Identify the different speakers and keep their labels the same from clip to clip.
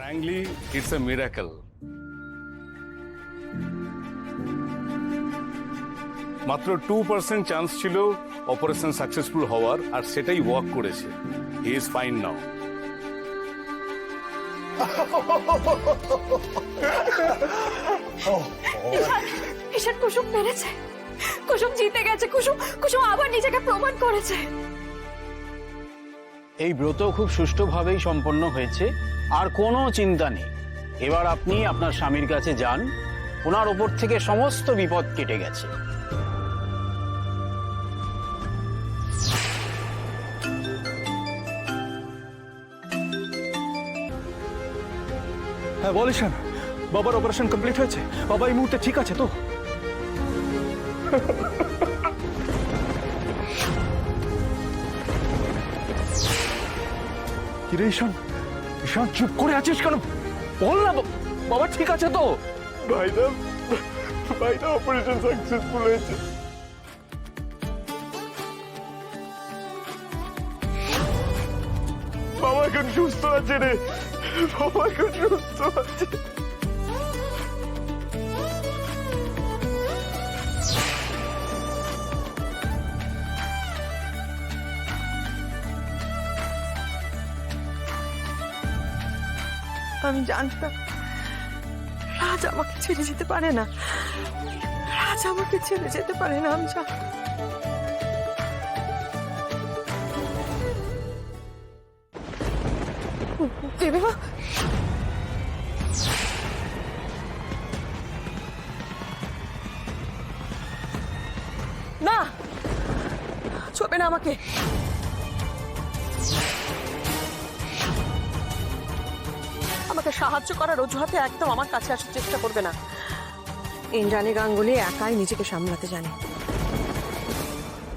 Speaker 1: Frankly it's a miracle. মাত্র 2% chance ছিল operation successful হওয়ার, আর সেটাই ওয়ার্ক করেছে। হি ইজ ফাইন নাও।
Speaker 2: ঈশান কুসুম পেরেছে, কুসুম জিতে গেছে, কুসুম কুসুম আবার নিজেকে প্রমাণ করেছে।
Speaker 3: এই ব্রত খুব সুষ্ঠুভাবেই সম্পন্ন হয়েছে, আর কোনো চিন্তা নেই। এবার আপনি আপনার স্বামীর কাছে যান, ওনার ওপর থেকে সমস্ত বিপদ কেটে গেছে।
Speaker 4: হ্যাঁ বল ঈশান, বাবার অপারেশন কমপ্লিট হয়েছে? বাবা এই মুহূর্তে ঠিক আছে তো? কিরে ঈশান, ঈশান চুপ করে আছিস কেন? বল না, বাবা ঠিক আছে তো? ভাইটা অপারেশন সাকসেসফুল হয়েছে। বাবা এখন সুস্থ আছে রে, বাবা এখন সুস্থ আছে।
Speaker 2: আমি জানতাম রাজ আমাকে ছেড়ে যেতে পারে না, রাজ আমাকে ছেড়ে যেতে পারে না, আমি জানতাম। দেবীমা, না ছবে না আমাকে। আমাকে সাহায্য করার অজুহাতে একদম আমার কাছে আসার চেষ্টা করবে না। ইন্দ্রাণী গাঙ্গুলি একাই নিজেকে সামলাতে জানে।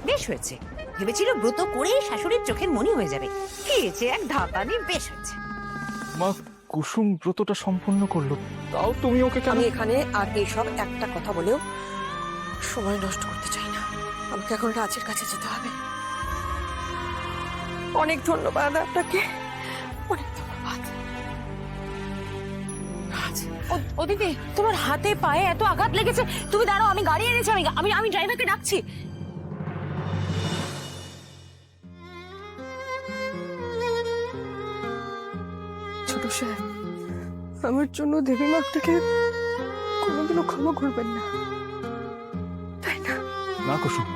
Speaker 5: বেশ হয়েছে, ভেবেছিল ব্রত করে শাশুড়ির চোখের মনি হয়ে যাবে, খেয়েছে এক ঢাকানি, বেশ হয়েছে।
Speaker 4: মা, কুসুম ব্রতটা সম্পূর্ণ করলো, তাও তুমি ওকে কেন?
Speaker 2: আমি এখানে আর এইসব একটা কথা বলেও সময় নষ্ট করতে চাই না। আমাকে এখন রাজের কাছে যেতে হবে। অনেক ধন্যবাদ আপনাকে, অনেক ধন্যবাদ। রাজ,
Speaker 5: ও দিদি, তোমার হাতে পায়ে এত আঘাত লেগেছে, তুমি দাঁড়াও, আমি গাড়ি এনেছি, আমি ড্রাইভারকে ডাকছি।
Speaker 2: ছোট সাহেব, আমার জন্য দেবীমা আপনাকে কোনোদিনও ক্ষমা করবেন না, তাই না?
Speaker 4: না কুসুম,